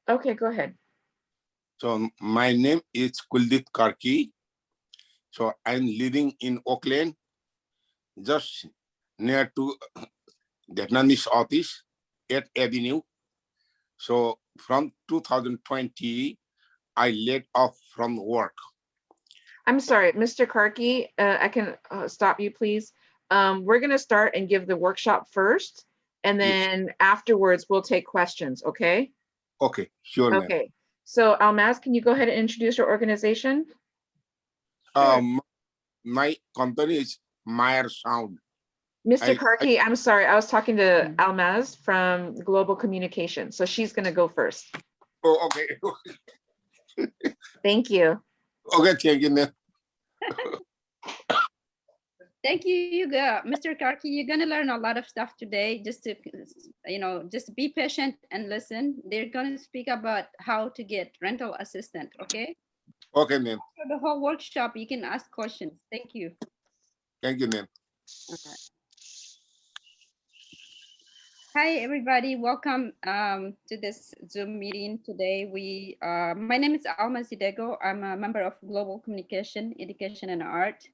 Okay, go ahead. So my name is Kuldip Karki. So I'm living in Oakland, just near to Vietnamese office, 8th Avenue. So from 2020, I laid off from work. I'm sorry, Mr. Karki, I can stop you, please. We're going to start and give the workshop first, and Yes. then afterwards we'll take questions, okay? Okay, sure, ma'am. Okay. So Almaz, can you go ahead and introduce your organization? My company is Meyer Sound. Mr. I Karki, I'm sorry, I was talking to Almaz from Global Communication, so she's going to go first. oh, okay. Thank you. Okay, thank you, ma'am. Thank you, Mr. Karki. You're gonna learn a lot of stuff today. Just to, just be patient and listen. They're gonna speak about how to get rental assistant. Okay. Okay, ma'am. For the whole workshop, you can ask questions. Thank you. Thank you, ma'am. Okay. Hi, everybody. Welcome to this Zoom meeting today. My name is Alma Zidego. I'm a member of Global Communication, Education, and Art.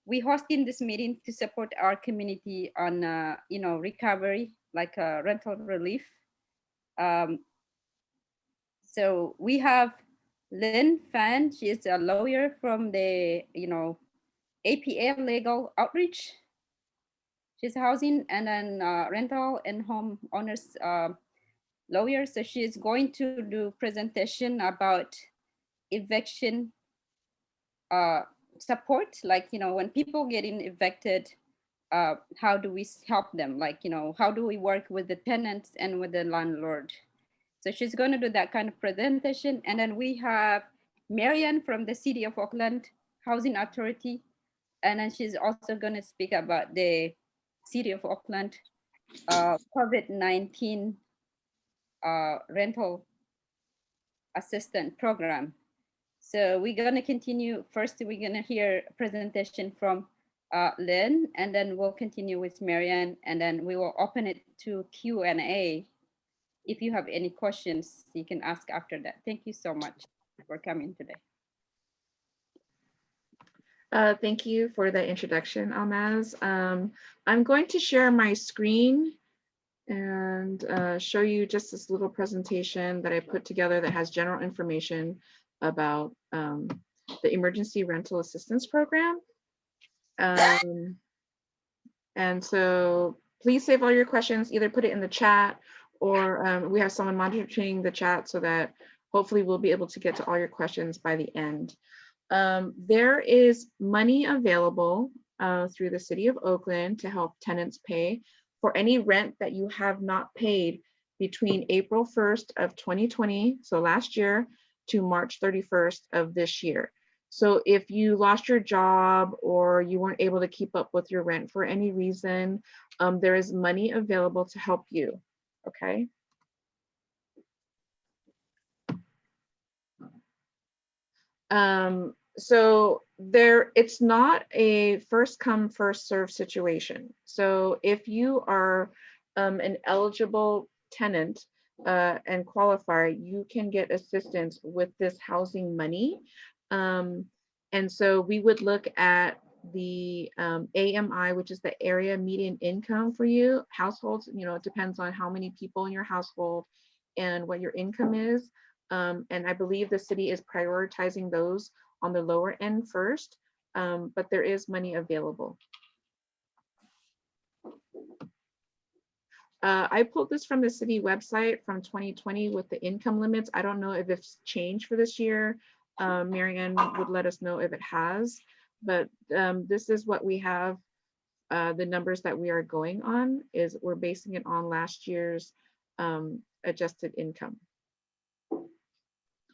We hosting this meeting to support our community on, recovery, like rental relief. So we have Lynn Fan. She is a lawyer from the, APA Legal Outreach. She's housing and then rental and home owners lawyer. So she is going to do presentation about eviction support, like, when people getting evicted, how do we help them? Like, how do we work with the tenants and with the landlord? So she's going to do that kind of presentation. And then we have Marianne from the City of Oakland Housing Authority. And then she's also going to speak about the City of Oakland COVID-19 rental assistant program. So we're going to continue. First, we're going to hear a presentation from Lynn, and then we'll continue with Marianne, and then we will open it to Q&A. If you have any questions, you can ask after that. Thank you so much for coming today. Thank you for that introduction, Almaz. I'm going to share my screen and show you just this little presentation that I put together that has general information about the Emergency Rental Assistance Program. And so please save all your questions, either put it in the chat or we have someone monitoring the chat so that hopefully we'll be able to get to all your questions by the end. There is money available through the City of Oakland to help tenants pay for any rent that you have not paid between April 1st of 2020, so last year, to March 31st of this year. So if you lost your job or you weren't able to keep up with your rent for any reason, there is money available to help you, okay? So it's not a first come, first serve situation. So if you are an eligible tenant and qualifier, you can get assistance with this housing money. And so we would look at the AMI, which is the area median income for you. Households, it depends on how many people in your household and what your income is. And I believe the city is prioritizing those on the lower end first, but there is money available. I pulled this from the city website from 2020 with the income limits. I don't know if it's changed for this year. Marianne would let us know if it has, but this is what we have. The numbers that we are going on is we're basing it on last year's adjusted income.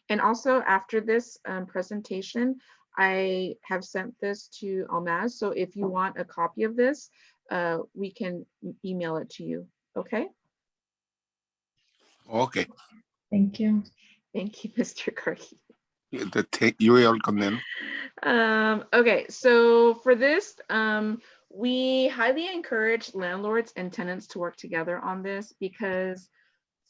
And also after this presentation, I have sent this to Almaz. So if you want a copy of this, we can email it to you. Okay. Okay. Thank you. Thank you, Mr. Karki. You are welcome, ma'am. Okay, so for this, we highly encourage landlords and tenants to work together on this because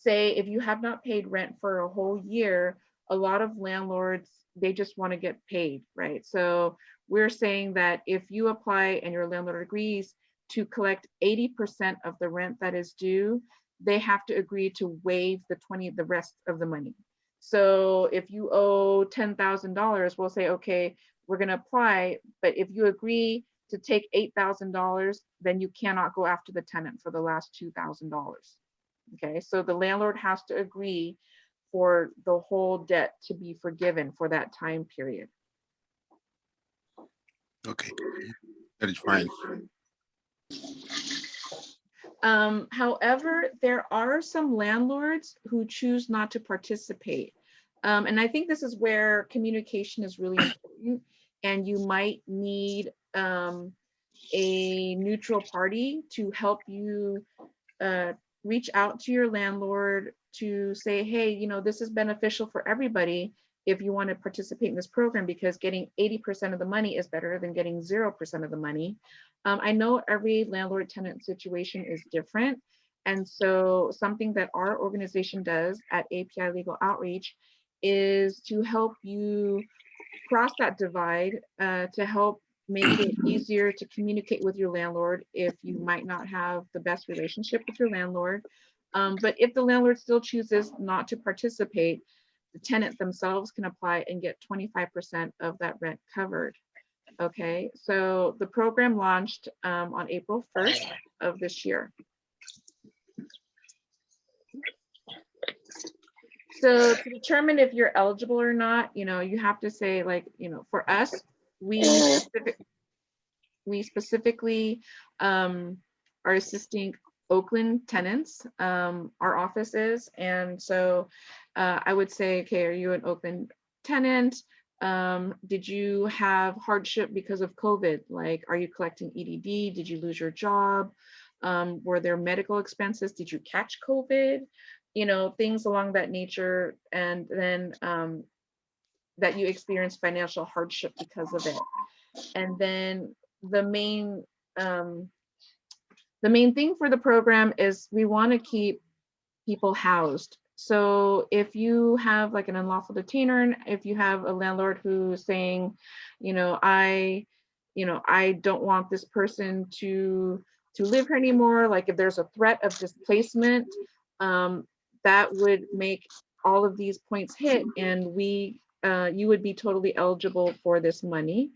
say if you have not paid rent for a whole year, a lot of landlords, they just want to get paid, right? So we're saying that if you apply and your landlord agrees to collect 80% of the rent that is due, they have to agree to waive the rest of the money. So if you owe $10,000, we'll say, okay, we're going to apply, but if you agree to take $8,000, then you cannot go after the tenant for the last $2,000. Okay, so the landlord has to agree for the whole debt to be forgiven for that time period. Okay, that is fine. However, there are some landlords who choose not to participate. And I think this is where communication is really important, and you might need a neutral party to help you reach out to your landlord to say, hey, you know, this is beneficial for everybody if you want to participate in this program, because getting 80% of the money is better than getting 0% of the money. I know every landlord tenant situation is different. And so something that our organization does at API Legal Outreach is to help you cross that divide, to help make it easier to communicate with your landlord if you might not have the best relationship with your landlord. But if the landlord still chooses not to participate, the tenant themselves can apply and get 25% of that rent covered. Okay, so the program launched on April 1st of this year. So to determine if you're eligible or not, you know, you have to say, like, you know, for us, we specifically are assisting Oakland tenants, our office is. And so I would say, okay, are you an Oakland tenant? Did you have hardship because of COVID? Like, are you collecting EDD? Did you lose your job? Were there medical expenses? Did you catch COVID? You know, things along that nature. And then that you experienced financial hardship because of it. And then the main thing for the program is we want to keep people housed. So if you have like an unlawful detainer, if you have a landlord who's saying, you know, I don't want this person to live here anymore, like if there's a threat of displacement, that would make all of these points hit, and you would be totally eligible for this money.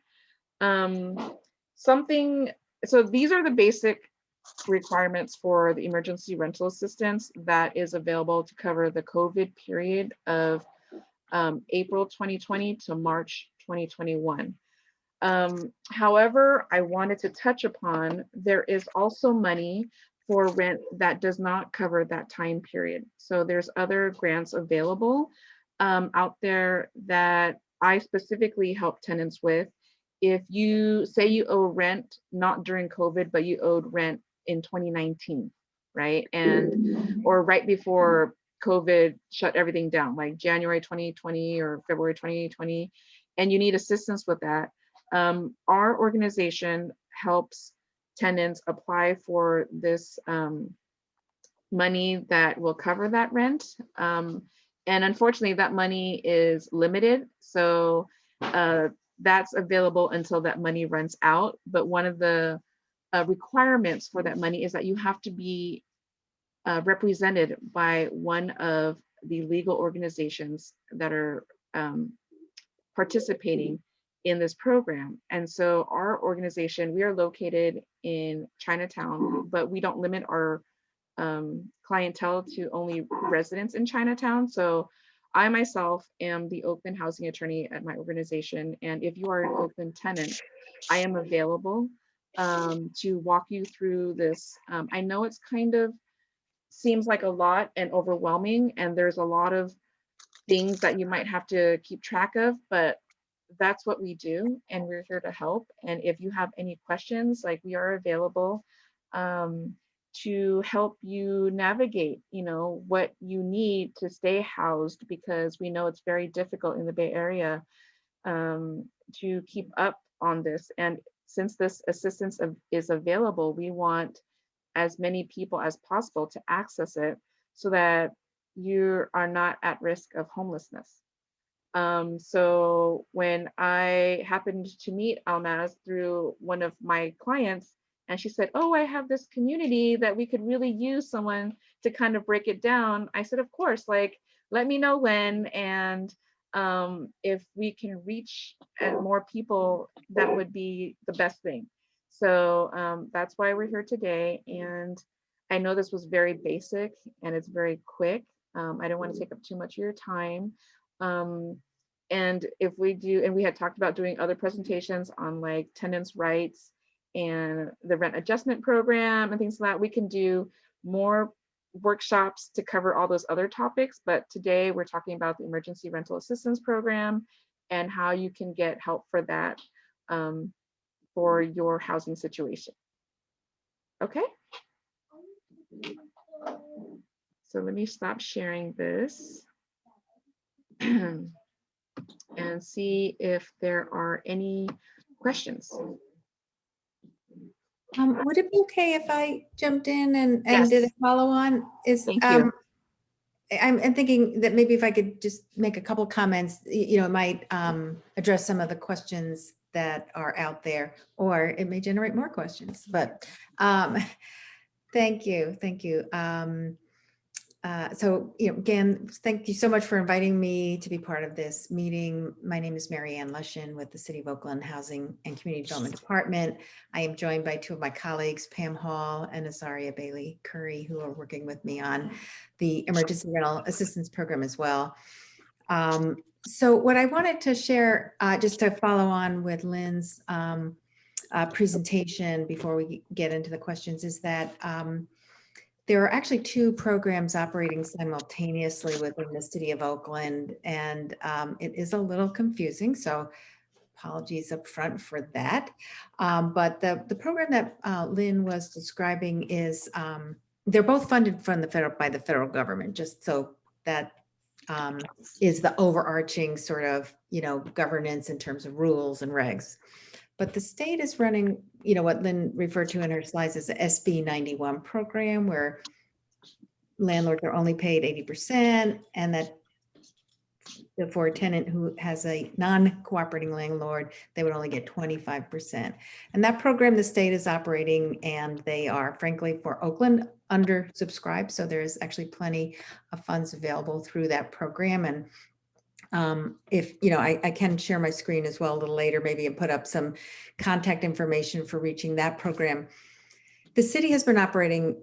So these are the basic requirements for the emergency rental assistance that is available to cover the COVID period of April 2020 to March 2021. However, I wanted to touch upon, there is also money for rent that does not cover that time period. So there's other grants available out there that I specifically help tenants with. If you say you owe rent, not during COVID, but you owed rent in 2019, right? Or right before COVID shut everything down, like January 2020 or February 2020, and you need assistance with that. Our organization helps tenants apply for this money that will cover that rent. And unfortunately, that money is limited. So that's available until that money runs out. But one of the requirements for that money is that you have to be represented by one of the legal organizations that are participating in this program. And so our organization, we are located in Chinatown, but we don't limit our clientele to only residents in Chinatown. So I myself am the Oakland housing attorney at my organization. And if you are an Oakland tenant, I am available to walk you through this. I know it's kind of seems like a lot and overwhelming, and there's a lot of things that you might have to keep track of, but that's what we do, and we're here to help. And if you have any questions, like, we are available to help you navigate, you know, what you need to stay housed, because we know it's very difficult in the Bay Area to keep up on this. And since this assistance is available, we want as many people as possible to access it, so that you are not at risk of homelessness. So when I happened to meet Almaz through one of my clients, and she said, "Oh, I have this community that we could really use someone to kind of break it down." I said, "Of course, like let me know when, and if we can reach more people, that would be the best thing." So that's why we're here today. And I know this was very basic and it's very quick. I don't want to take up too much of your time. Um, and if we do, and we had talked about doing other presentations on like tenants' rights and the rent adjustment program and things like that, we can do more workshops to cover all those other topics. But today we're talking about the emergency rental assistance program and how you can get help for that for your housing situation. Okay. So let me stop sharing this and see if there are any questions. Would it be okay if I jumped in and did a Yes. follow on? Thank you. I'm thinking that maybe if I could just make a couple comments, it might address some of the questions that are out there, or it may generate more questions, but thank you. So, again, thank you so much for inviting me to be part of this meeting. My name is Mary Ann Lushin with the City of Oakland Housing and Community Development Department. I am joined by two of my colleagues, Pam Hall and Azaria Bailey Curry, who are working with me on the Emergency Rental Assistance Program as well. So what I wanted to share, just to follow on with Lynn's presentation before we get into the questions, is that there are actually two programs operating simultaneously within the City of Oakland, and it is a little confusing, so apologies up front for that. But the program that Lynn was describing is, they're both funded from by the federal government, just so that is the overarching sort of, governance in terms of rules and regs. But the state is running, what Lynn referred to in her slides as the SB 91 program, where landlords are only paid 80%, and that for a tenant who has a non-cooperating landlord, they would only get 25%. And that program the state is operating, and they are, frankly, for Oakland, undersubscribed. So there is actually plenty of funds available through that program. And if, I can share my screen as well a little later, maybe, and put up some contact information for reaching that program. The city has been operating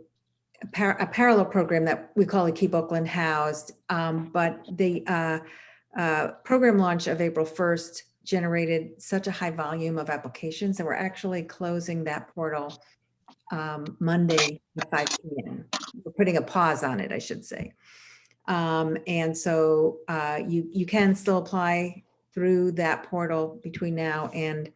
a parallel program that we call the Keep Oakland Housed, but the program launch of April 1st generated such a high volume of applications that we're actually closing that portal Monday at 5 p.m. We're putting a pause on it, I should say. And so you can still apply through that portal between now and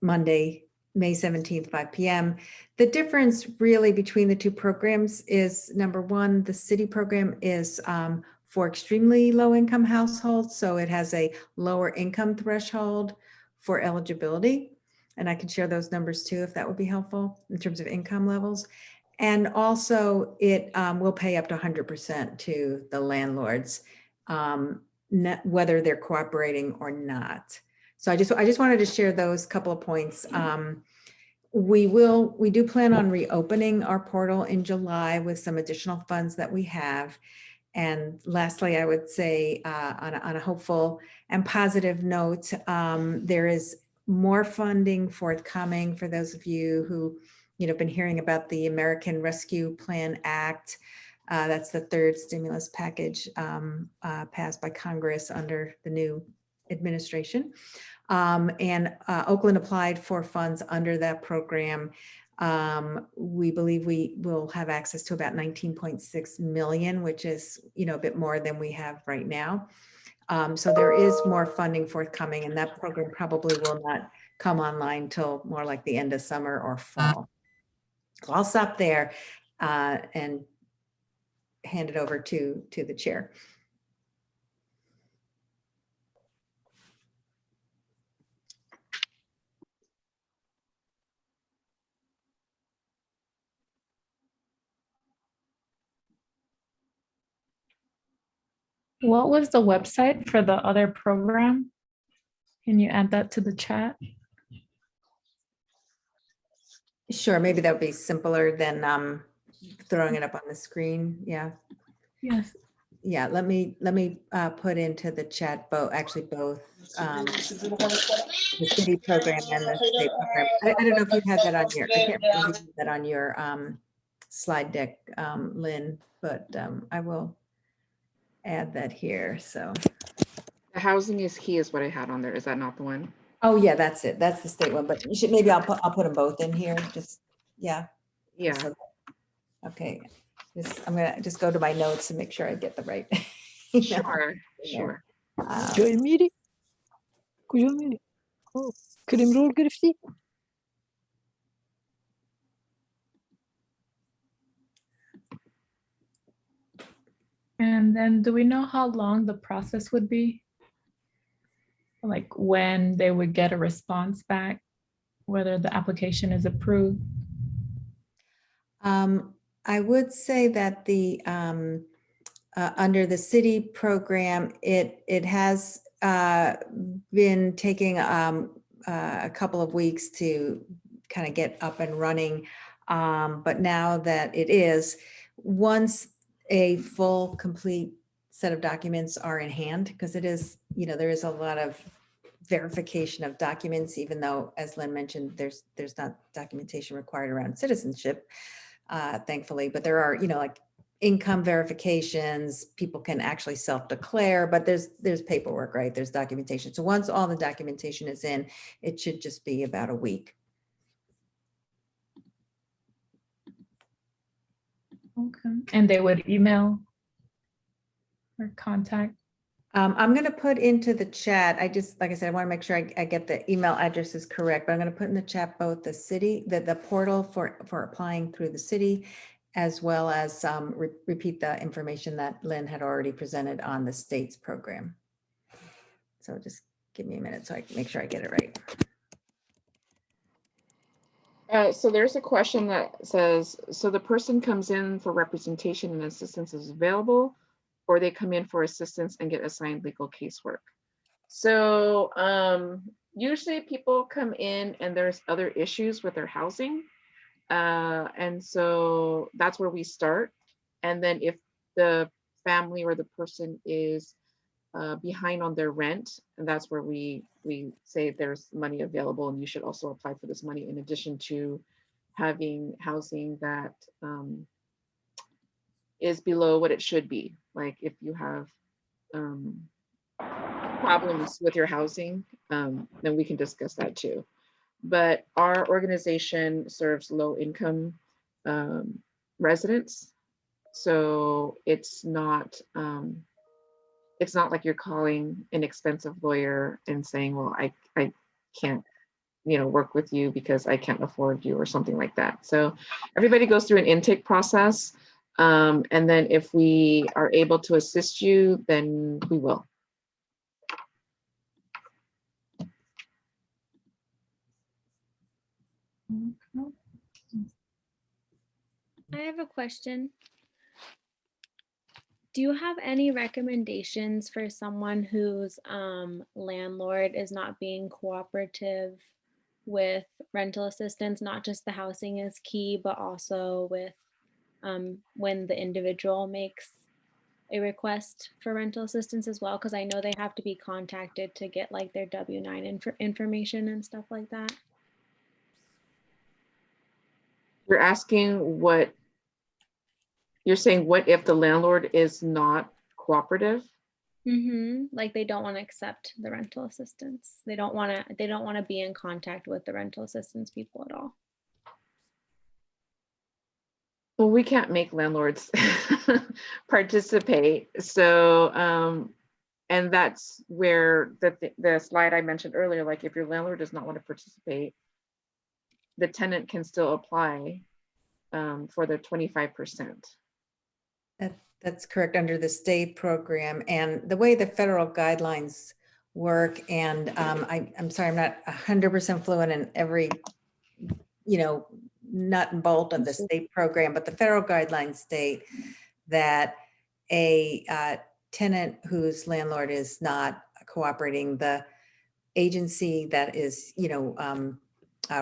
Monday, May 17th, 5 p.m. The difference really between the two programs is, number one, the city program is for extremely low income households. So it has a lower income threshold for eligibility. And I can share those numbers too, if that would be helpful in terms of income levels. And also it will pay up to 100% to the landlords, whether they're cooperating or not. So I just wanted to share those couple of points. We do plan on reopening our portal in July with some additional funds that we have. And lastly, I would say on a hopeful and positive note, there is more funding forthcoming for those of you who have been hearing about the American Rescue Plan Act. That's the third stimulus package passed by Congress under the new administration. And Oakland applied for funds under that program. We believe we will have access to about 19.6 million, which is, a bit more than we have right now. So there is more funding forthcoming, and that program probably will not come online till more like the end of summer or fall. So I'll stop there and hand it over to the chair. What was the website for the other program? Can you add that to the chat? Sure, maybe that would be simpler than throwing it up on the screen. Yeah. Yes. Yeah, let me put into the chat both, actually both the city program and the state program. I don't know if you had that on your, I can't remember if you had that on your slide deck, Lynn, but I will add that here. So, The housing is key is what I had on there. Is that not the one? oh yeah, that's it. That's the state one, but you should, maybe I'll put them both in here. Just, yeah. Yeah. So, okay. I'm gonna just go to my notes and make sure I get the right. Sure. Sure. کجا میری؟ کجا میری؟ کریم رول گرفتی؟ And then do we know how long the process would be? Like when they would get a response back, whether the application is approved? I would say that the under the city program, it has been taking a couple of weeks to kind of get up and running. But now that it is, once a full, complete set of documents are in hand, because it is, there is a lot of verification of documents, even though, as Lynn mentioned, there's not documentation required around citizenship, thankfully, but there are, like income verifications, people can actually self-declare, but there's paperwork, right? There's documentation. So once all the documentation is in, it should just be about a week. Okay. And they would email or contact? I'm going to put into the chat. Like I said, I want to make sure I get the email addresses correct, but I'm going to put in the chat both the city, the portal for applying through the city, as well as repeat the information that Lynn had already presented on the state's program. So just give me a minute so I can make sure I get it right. So there's a question that says, so the person comes in for representation and assistance is available, or they come in for assistance and get assigned legal casework. So usually people come in and there's other issues with their housing. And so that's where we start. And then if the family or the person is behind on their rent, and that's where we say there's money available and you should also apply for this money in addition to having housing that is below what it should be. Like if you have problems with your housing, then we can discuss that too. But our organization serves low income residents. So it's not like you're calling an expensive lawyer and saying, well, I can't, work with you because I can't afford you or something like that. So everybody goes through an intake process. And then if we are able to assist you, then we will. I have a question. Do you have any recommendations for someone whose landlord is not being cooperative with rental assistance? Not just the housing is key, but also with when the individual makes a request for rental assistance as well, because I know they have to be contacted to get like their W-9 information and stuff like that. You're asking what if the landlord is not cooperative? Like they don't want to accept the rental assistance. They don't want to be in contact with the rental assistance people at all. Well, we can't make landlords participate. So, and that's where the slide I mentioned earlier, like if your landlord does not want to participate, the tenant can still apply for the 25%. That's correct, under the state program. And the way the federal guidelines work, and I'm sorry, I'm not 100% fluent in every, nut and bolt of the state program, but the federal guidelines state that a tenant whose landlord is not cooperating, the agency that is,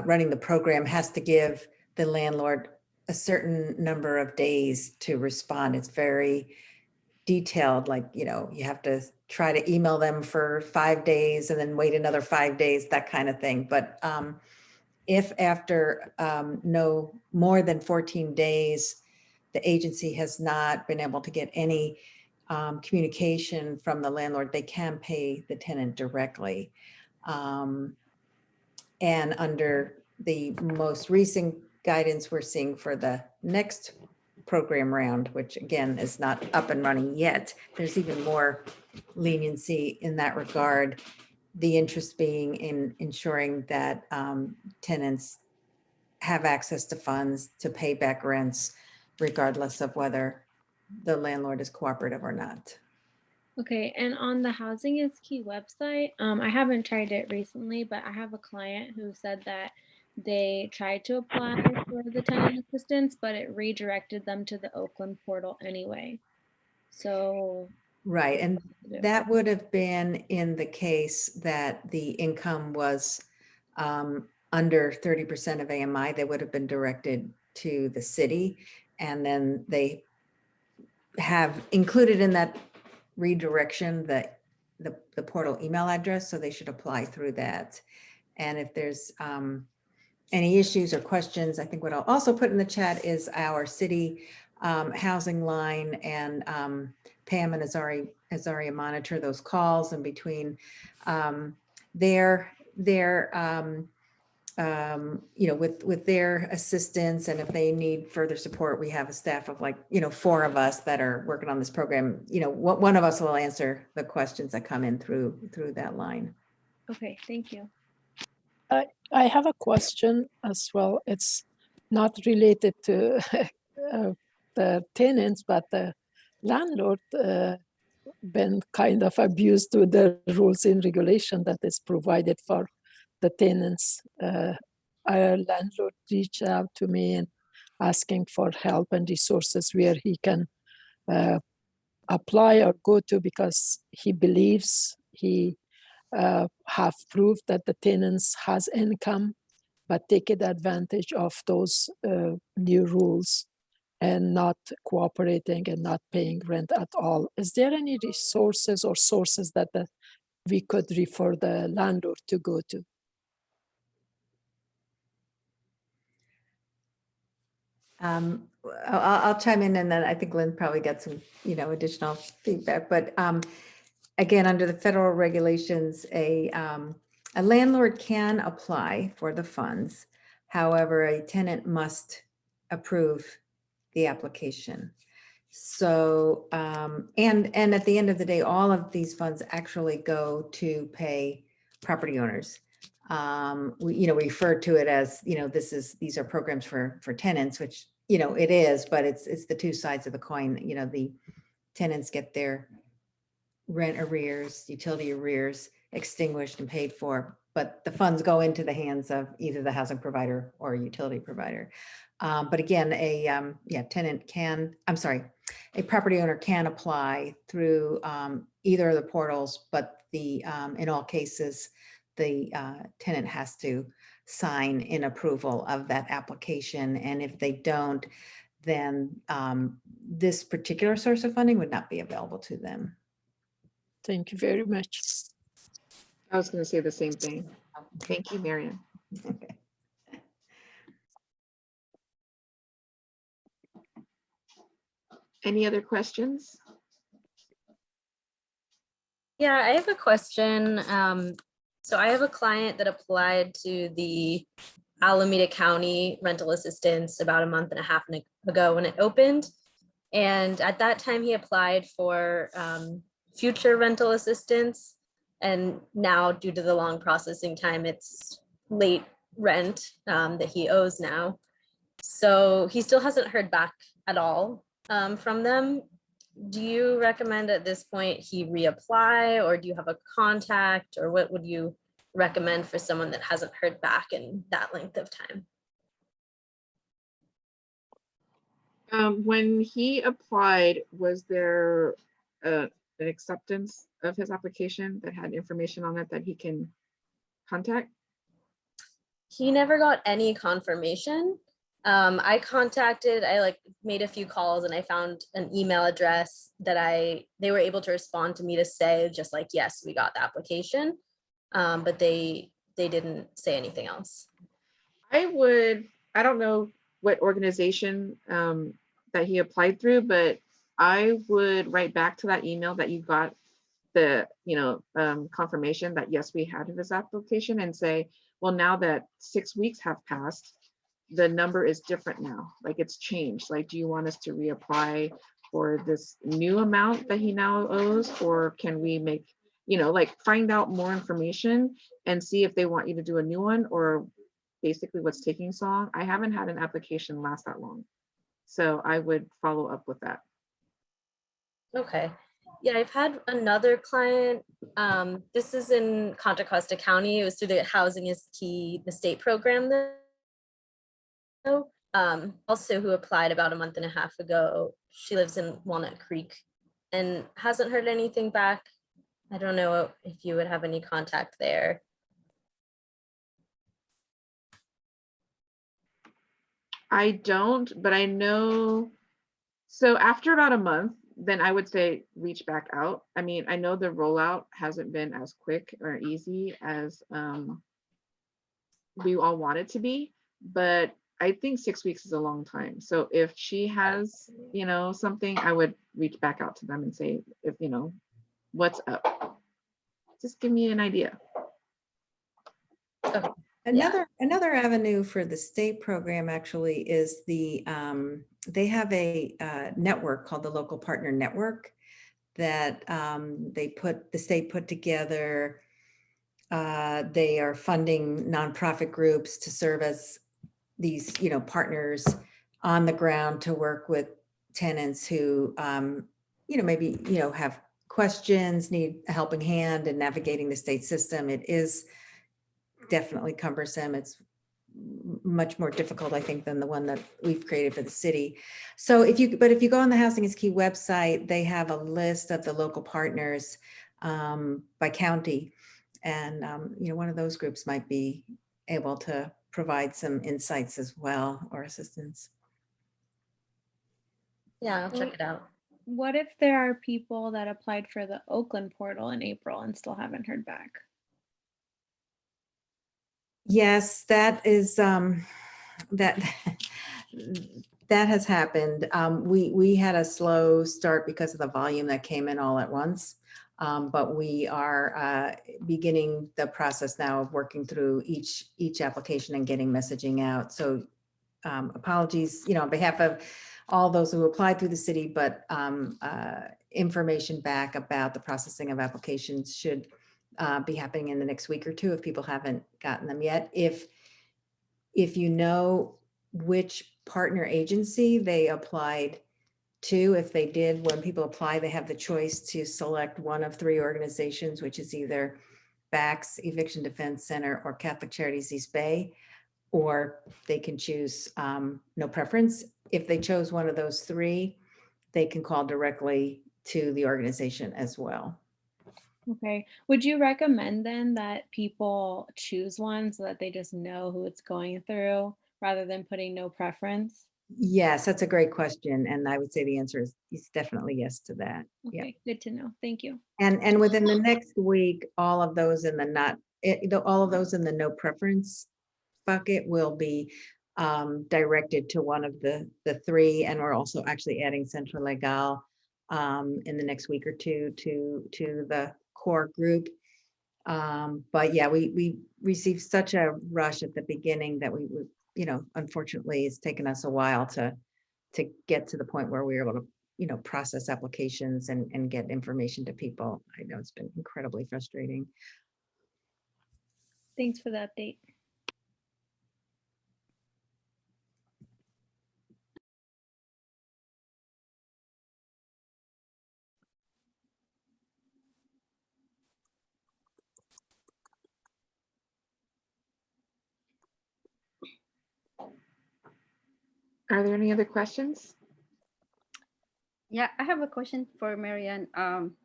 running the program has to give the landlord a certain number of days to respond. It's very detailed, like, you have to try to email them for 5 days and then wait another 5 days, that kind of thing. But if after no more than 14 days, the agency has not been able to get any communication from the landlord, they can pay the tenant directly. And under the most recent guidance we're seeing for the next program round, which again is not up and running yet, there's even more leniency in that regard. The interest being in ensuring that tenants have access to funds to pay back rents, regardless of whether the landlord is cooperative or not. Okay, and on the Housing is Key website, I haven't tried it recently, but I have a client who said that they tried to apply for the tenant assistance, but it redirected them to the Oakland portal anyway. So, Right, and that would have been in the case that the income was under 30% of AMI, they would have been directed to the city. And then they have included in that redirection the portal email address, so they should apply through that. And if there's any issues or questions, I think what I'll also put in the chat is our city housing line, and Pam and Azaria monitor those calls, and between with their assistance, and if they need further support, we have a staff of 4 of us that are working on this program. One of us will answer the questions that come in through that line. okay, thank you. I have a question as well. It's not related to the tenants, but the landlord been kind of abused to the rules and regulation that is provided for the tenants. Our landlord reached out to me and asking for help and resources where he can apply or go to, because he believes he have proved that the tenants has income, but taken advantage of those new rules and not cooperating and not paying rent at all. Is there any resources or sources that we could refer the landlord to go to? I'll chime in, and then I think Lynn probably got some, additional feedback. But again, under the federal regulations, a landlord can apply for the funds. However, a tenant must approve the application. So, and at the end of the day, all of these funds actually go to pay property owners. We refer to it as, these are programs for tenants, which, it is, but it's the two sides of the coin. The tenants get their rent arrears, utility arrears extinguished and paid for, but the funds go into the hands of either the housing provider or utility provider. But again, a property owner can apply through either of the portals, but in all cases, the tenant has to sign in approval of that application. And if they don't, then this particular source of funding would not be available to them. Thank you very much. I was going to say the same thing. Thank you, Marian. Okay. Any other questions? Yeah, I have a question. So I have a client that applied to the Alameda County rental assistance about a month and a half ago when it opened. And at that time, he applied for future rental assistance. And now, due to the long processing time, it's late rent that he owes now. So he still hasn't heard back at all from them. Do you recommend at this point he reapply, or do you have a contact, or what would you recommend for someone that hasn't heard back in that length of time? When he applied, was there an acceptance of his application that had information on it that he can contact? He never got any confirmation. I made a few calls and I found an email address that they were able to respond to me to say just like, yes, we got the application. But they didn't say anything else. I don't know what organization that he applied through, but I would write back to that email that you got the, confirmation that yes, we had his application, and say, well, now that 6 weeks have passed, the number is different now. Like, it's changed. Like, do you want us to reapply for this new amount that he now owes? Or can we make, like, find out more information and see if they want you to do a new one, or basically what's taking so long. I haven't had an application last that long. So I would follow up with that. Okay. Yeah, I've had another client. This is in Contra Costa County. It was through the Housing is Key, the state program though. Also who applied about a month and a half ago. She lives in Walnut Creek and hasn't heard anything back. I don't know if you would have any contact there. I don't, but I know. So after about a month, then I would say reach back out. I mean, I know the rollout hasn't been as quick or easy as we all want it to be, but I think 6 weeks is a long time. So if she has, something, I would reach back out to them and say, if, what's up? Just give me an idea. Okay. Another avenue for the state program actually is they have a network called the Local Partner Network that the state put together. They are funding nonprofit groups to serve as these, partners on the ground to work with tenants who, maybe, have questions, need a helping hand in navigating the state system. It is definitely cumbersome. It's much more difficult, I think, than the one that we've created for the city. So if you go on the Housing is Key website, they have a list of the local partners by county. And, one of those groups might be able to provide some insights as well, or assistance. Yeah, I'll check it out. What if there are people that applied for the Oakland portal in April and still haven't heard back? Yes, that is that has happened. We had a slow start because of the volume that came in all at once, but we are beginning the process now of working through each application and getting messaging out. So apologies, on behalf of all those who applied through the city, but information back about the processing of applications should be happening in the next week or two if people haven't gotten them yet. If you know which partner agency they applied to, if they did, when people apply, they have the choice to select one of 3 organizations, which is either BACS, Eviction Defense Center, or Catholic Charities East Bay, or they can choose no preference. If they chose one of those 3, they can call directly to the organization as well. Okay. Would you recommend then that people choose one so that they just know who it's going through rather than putting no preference? Yes, that's a great question. And I would say the answer is definitely yes to that. Yeah. Okay, good to know. Thank you. And within the next week, all of those in the no preference bucket will be directed to one of the 3. And we're also actually adding Centro Legal in the next week or two to the core group. But yeah, we received such a rush at the beginning that we unfortunately, it's taken us a while to get to the point where we were able to, process applications and get information to people. I know it's been incredibly frustrating. Thanks for the update. Are there any other questions? Yeah, I have a question for Marianne.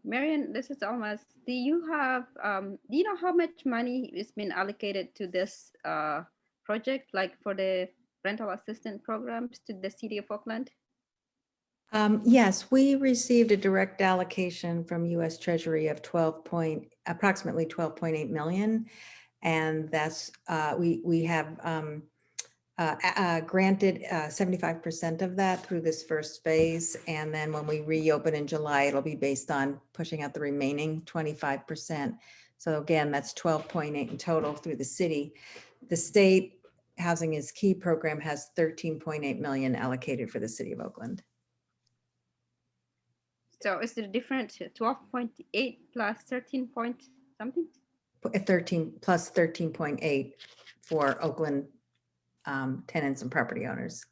Marianne, this is almost, do you know how much money is been allocated to this project, like for the rental assistance programs to the city of Oakland? Yes, we received a direct allocation from US Treasury of approximately 12.8 million. And that's, we have granted 75% of that through this first phase. And then when we reopen in July, it'll be based on pushing out the remaining 25%. So again, that's 12.8 in total through the city. The state Housing is Key program has 13.8 million allocated for the city of Oakland. So is the difference 12.8 plus 13 point something? 13 plus 13.8 for Oakland tenants and property owners.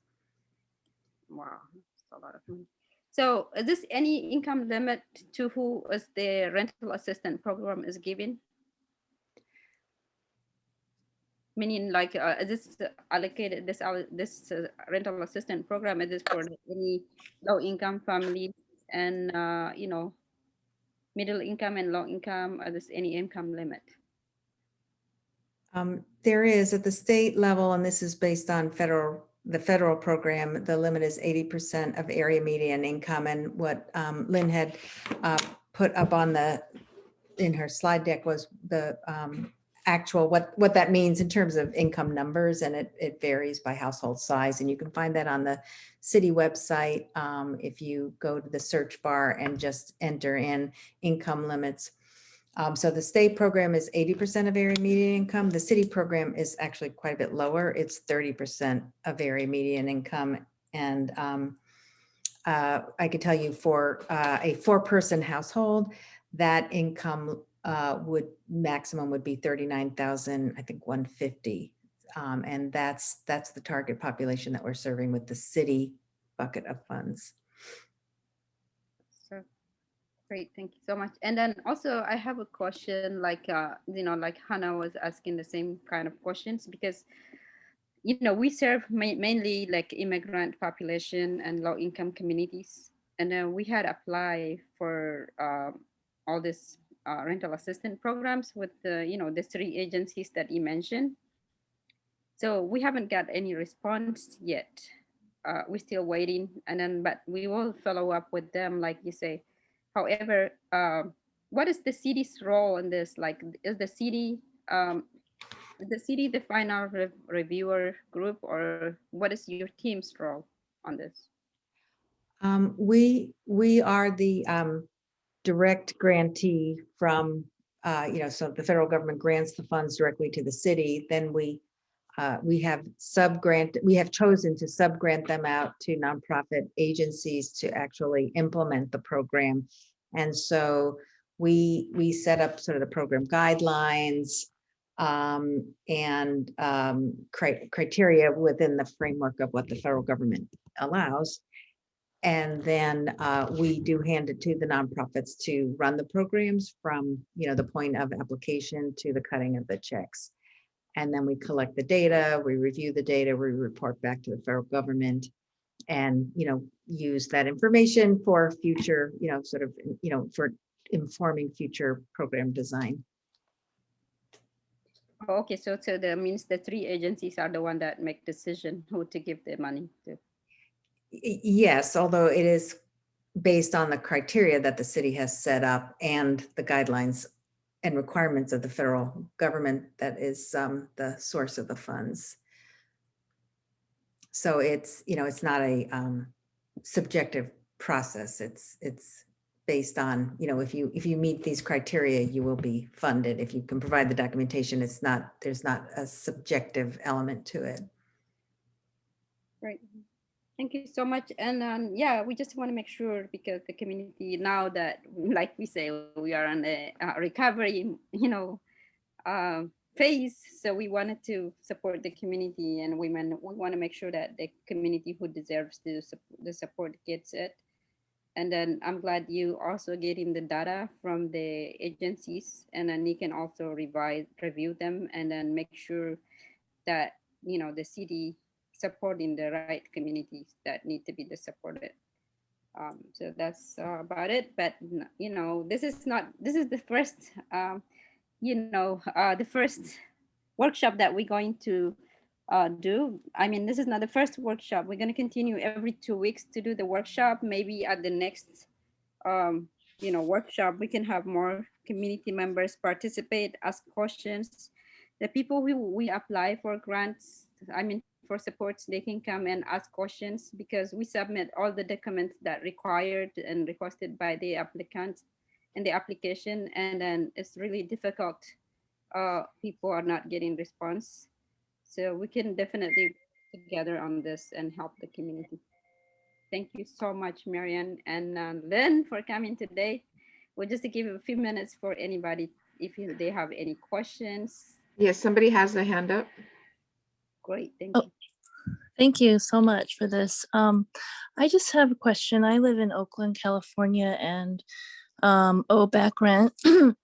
Wow, that's a lot of money. So is this any income limit to who is the rental assistance program is given? Meaning like, is this allocated, this rental assistance program, is this for any low income families and, you know, middle income and low income, or is any income limit? There is at the state level, and this is based on the federal program, the limit is 80% of area median income. And what Lynn had put up in her slide deck was the actual, what that means in terms of income numbers, and it varies by household size. And you can find that on the city website if you go to the search bar and just enter in income limits. So the state program is 80% of area median income. The city program is actually quite a bit lower. It's 30% of area median income. And I could tell you for a 4-person household, that income maximum would be 39,000, I think 150. And that's the target population that we're serving with the city bucket of funds. So great, thank you so much. And then also I have a question, like, you know, like Hannah was asking the same kind of questions, because, you know, we serve mainly like immigrant population and low income communities. And then we had applied for all this rental assistance programs with the, you know, the 3 agencies that you mentioned. So we haven't got any response yet. We're still waiting, and then, but we will follow up with them, like you say. However, what is the city's role in this? Like, is the city the final reviewer group, or what is your team's role on this? We are the direct grantee from, you know, so the federal government grants the funds directly to the city. Then we have chosen to subgrant them out to nonprofit agencies to actually implement the program. And so we set up sort of the program guidelines and criteria within the framework of what the federal government allows. And then we do hand it to the nonprofits to run the programs from, you know, the point of application to the cutting of the checks. And then we collect the data, we review the data, we report back to the federal government, and, you know, use that information for future, you know, sort of, you know, for informing future program design. Oh, okay, so that means the 3 agencies are the one that make decision who to give the money to. Yes, although it is based on the criteria that the city has set up and the guidelines and requirements of the federal government that is the source of the funds. So it's, you know, it's not a subjective process. It's based on, you know, if you meet these criteria, you will be funded. If you can provide the documentation, there's not a subjective element to it. Right. Thank you so much. And yeah, we just want to make sure, because the community, now that, like we say, we are on the recovery, you know, phase. So we wanted to support the community and women. We want to make sure that the community who deserves the support gets it. And then I'm glad you also getting the data from the agencies, and then you can also review them, and then make sure that, you know, the city supporting the right communities that need to be supported. So that's about it. But you know, this is the first the first workshop that we're going to do. I mean, this is not the first workshop. We're going to continue every 2 weeks to do the workshop. Maybe at the next workshop, we can have more community members participate, ask questions. The people who we apply for grants, I mean, for supports, they can come and ask questions because we submit all the documents that required and requested by the applicants in the application, and then it's really difficult. People are not getting response, so we can definitely work together on this and help the community. Thank you so much, Marian and Lynn, for coming today. We'll just give a few minutes for anybody if they have any questions. Yes, somebody has their hand up. Great, thank Oh. you. Thank you so much for this. I just have a question. I live in Oakland, California, and owe back rent. And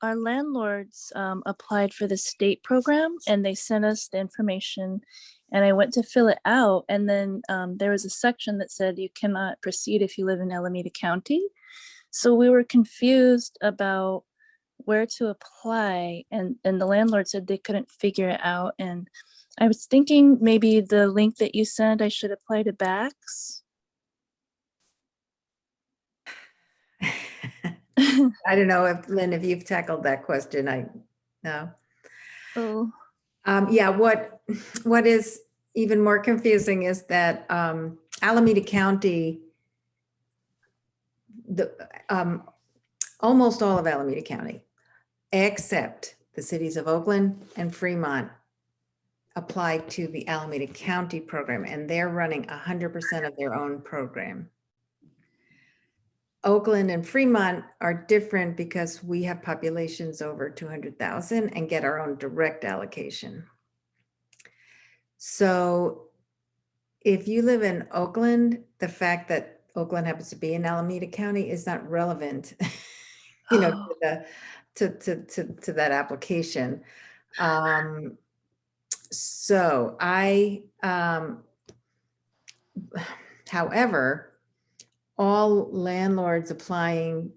our landlords applied for the state program, and they sent us the information, and I went to fill it out, and then there was a section that said you cannot proceed if you live in Alameda County. So we were confused about where to apply, and the landlord said they couldn't figure it out, and I was thinking maybe the link that you sent, I should apply to Bax. I don't know if, Lynn, if you've tackled that question, no. Oh, Yeah, what is even more confusing is that Alameda County, almost all of Alameda County, except the cities of Oakland and Fremont, apply to the Alameda County program, and they're running 100% of their own program. Oakland and Fremont are different because we have populations over 200,000 and get our own direct allocation. So if you live in Oakland, the fact that Oakland happens to be in Alameda County is not relevant, to that application. So however, all landlords applying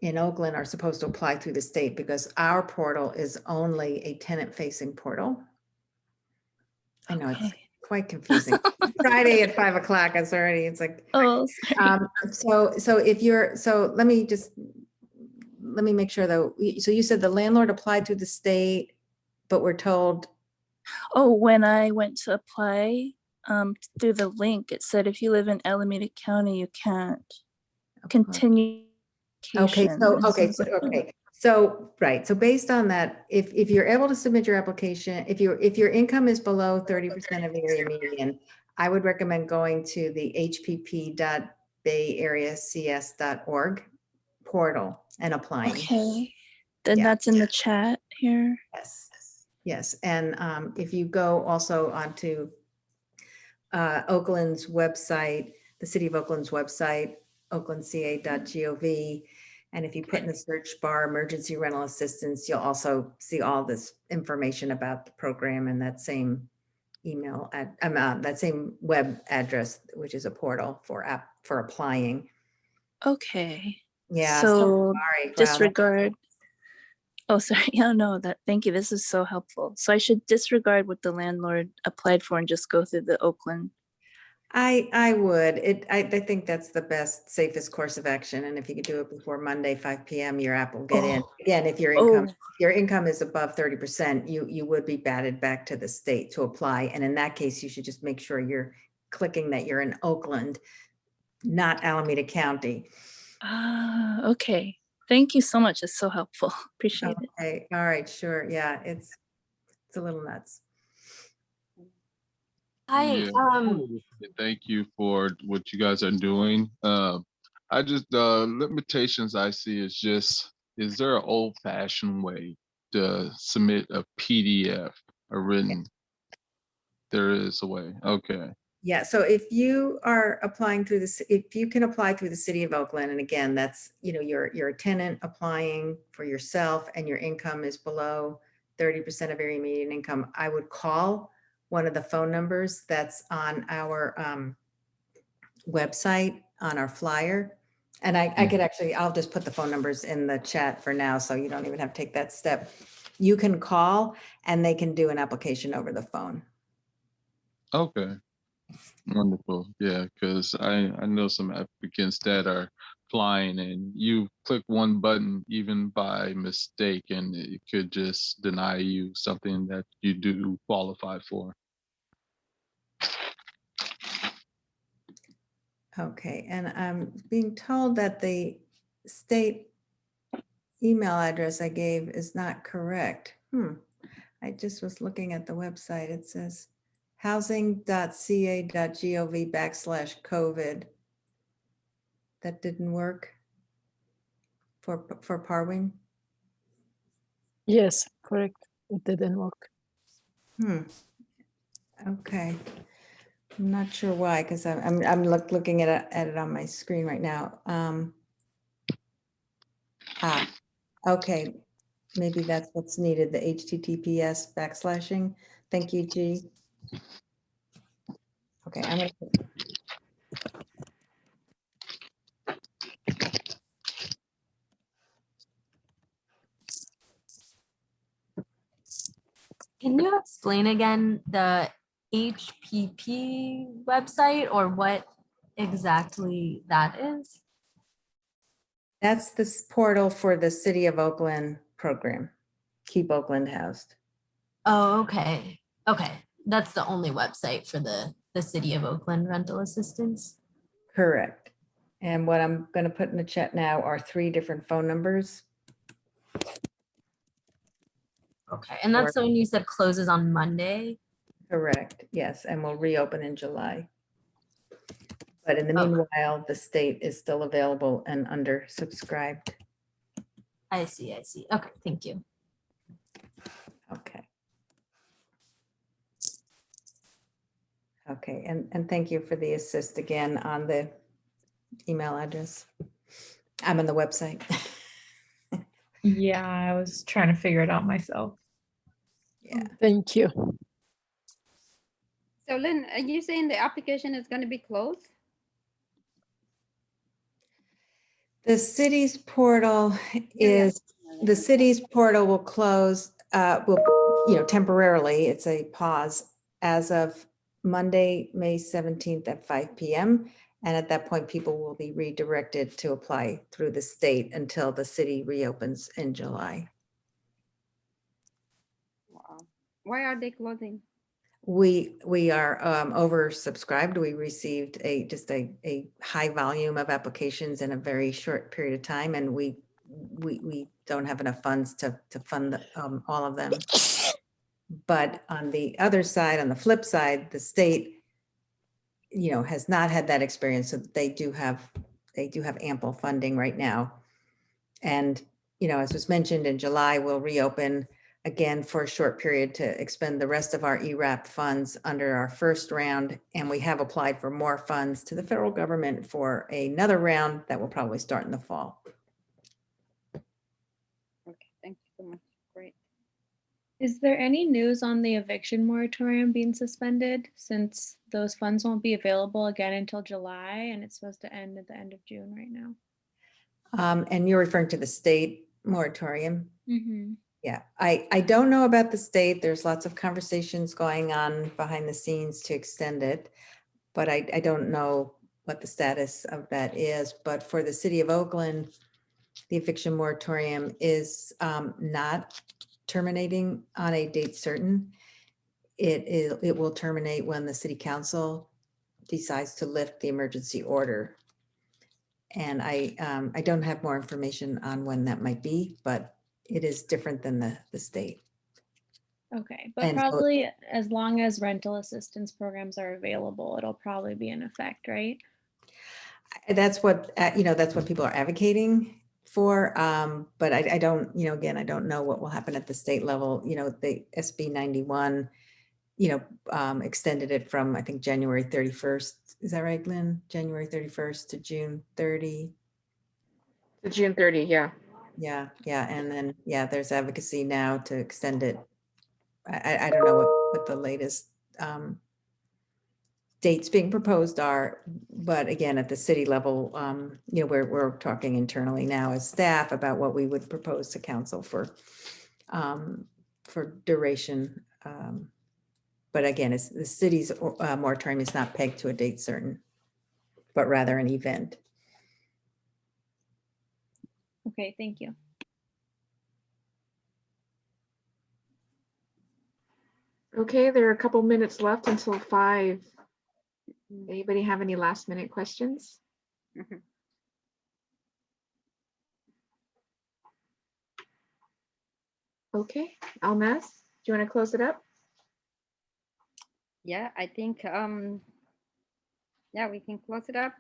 in Oakland are supposed to apply through the state because our portal is only a tenant-facing portal. I know it's quite confusing. Friday at 5 o'clock, it's like, oh, so let me make sure though. So you said the landlord applied through the state, but we're told. Oh, when I went to apply through the link, it said if you live in Alameda County, you can't continue. Okay, so right. So based on that, if you're able to submit your application, if your income is below 30% of the area median, I would recommend going to the hpp.bayareacs.org portal and applying. Okay, then Yeah. that's in the chat here. Yes. And if you go also onto Oakland's website, the City of Oakland's website, oaklandca.gov. And if you put in the search bar emergency rental assistance, you'll also see all this information about the program and that same email that same web address, which is a portal for applying. Okay. Yeah. So sorry. disregard. Oh, sorry. Yeah, no, thank you. This is so helpful. So I should disregard what the landlord applied for and just go through the Oakland. I would. I think that's the best, safest course of action. And if you could do it before Monday, 5 p.m., your app will get in. Again, if your income is above 30%, you would be batted back to the state to apply. And in that case, you should just make sure you're clicking that you're in Oakland, not Alameda County. Okay. Thank you so much. It's so helpful. Appreciate it. Okay. All right. Sure. Yeah. It's a little nuts. Hi. Yeah. Thank you for what you guys are doing. I just limitations I see is there an old-fashioned way to submit a PDF, a written? There is a way. Okay. Yeah, so if you are applying through this, if you can apply through the City of Oakland, and again, that's, you're a tenant applying for yourself and your income is below 30% of area median income, I would call one of the phone numbers that's on our website on our flyer. And I could actually, I'll just put the phone numbers in the chat for now, so you don't even have to take that step. You can call and they can do an application over the phone. Okay. Wonderful. Yeah, because I know some applicants that are applying and you click one button even by mistake and it could just deny you something that you do qualify for. Okay, and I'm being told that the state email address I gave is not correct. I just was looking at the website. It says housing.ca.gov/COVID. That didn't work for Parwing. Yes, correct. It didn't work. Okay. I'm not sure why, because I'm looking at it on my screen right now. Okay, maybe that's what's needed, the HTTPS \. Thank you, G. Okay, I'm gonna. Can you explain again the HPP website or what exactly that is? That's this portal for the City of Oakland program, Keep Oakland Housed. Oh, okay. Okay. That's the only website for the City of Oakland rental assistance. Correct. And what I'm going to put in the chat now are 3 different phone numbers. Okay. And that's the one you said closes on Monday? Correct, yes, and will reopen in July. But in the Oh. meanwhile, the state is still available and undersubscribed. I see. I see. Okay. Thank you. Okay. Okay, and thank you for the assist again on the email address. I'm on the website. Yeah, I was trying to figure it out myself. Yeah. Thank you. So Lynn, are you saying the application is going to be closed? The city's portal is, the city's portal will close, temporarily, it's a pause as of Monday, May 17th at 5 p.m. And at that point, people will be redirected to apply through the state until the city reopens in July. Wow. Why are they closing? We are oversubscribed. We received just a high volume of applications in a very short period of time, and we don't have enough funds to fund all of them. But on the other side, on the flip side, the state, has not had that experience, so they do have ample funding right now. And as was mentioned, in July, we'll reopen again for a short period to expend the rest of our ERAP funds under our first round. And we have applied for more funds to the federal government for another round that will probably start in the fall. Okay, thank you so much. Great. Is there any news on the eviction moratorium being suspended, since those funds won't be available again until July and it's supposed to end at the end of June right now? And you're referring to the state moratorium? Mm-hmm. Yeah, I don't know about the state. There's lots of conversations going on behind the scenes to extend it, but I don't know what the status of that is. But for the City of Oakland, the eviction moratorium is not terminating on a date certain. It will terminate when the City Council decides to lift the emergency order. And I don't have more information on when that might be, but it is different than the state. Okay, but And so- probably as long as rental assistance programs are available, it'll probably be in effect, right? That's what, that's what people are advocating for. But I don't, again, I don't know what will happen at the state level. The SB 91, extended it from, I think, January 31st. Is that right, Lynn? January 31st to June 30. To June 30, yeah. Yeah. And then, there's advocacy now to extend it. I don't know what the latest dates being proposed are, but again, at the city level, we're talking internally now as staff about what we would propose to council for duration. But again, it's the city's moratorium is not pegged to a date certain, but rather an event. Okay, thank you. Okay, there are a couple minutes left until 5. Anybody have any last minute questions? Mhm. Okay, Almas, do you want to close it up? Yeah, I think, yeah, we can close it up.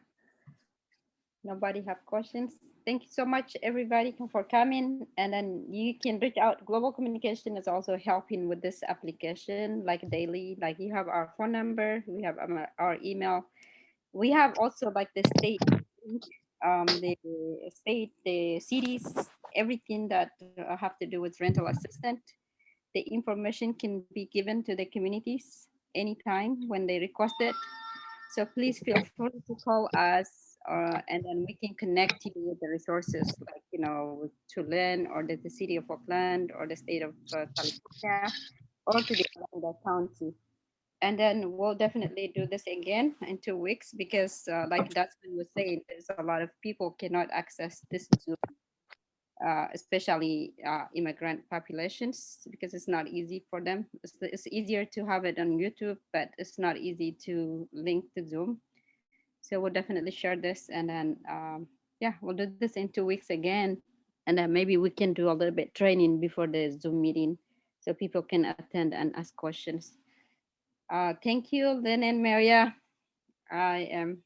Nobody have questions. Thank you so much, everybody, for coming. And then you can reach out. Global Communication is also helping with this application, like daily. Like you have our phone number, we have our email. We have also like the state, the cities, everything that have to do with rental assistant. The information can be given to the communities anytime when they request it. So please feel free to call us, and then we can connect you with the resources, like, with Tulane or the city of Oakland or the state of California or to the Alameda County. And then we'll definitely do this again in 2 weeks because like Dustin was saying, there's a lot of people cannot access this Zoom, especially immigrant populations, because it's not easy for them. It's easier to have it on YouTube, but it's not easy to link to Zoom. So we'll definitely share this, and then yeah, we'll do this in 2 weeks again, and then maybe we can do a little bit training before the Zoom meeting so people can attend and ask questions. Thank you, Lynn and Maria. I am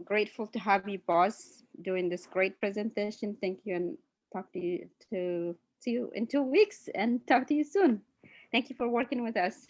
grateful to have you boss doing this great presentation. Thank you, and talk to you see you in 2 weeks and talk to you soon. Thank you for working with us.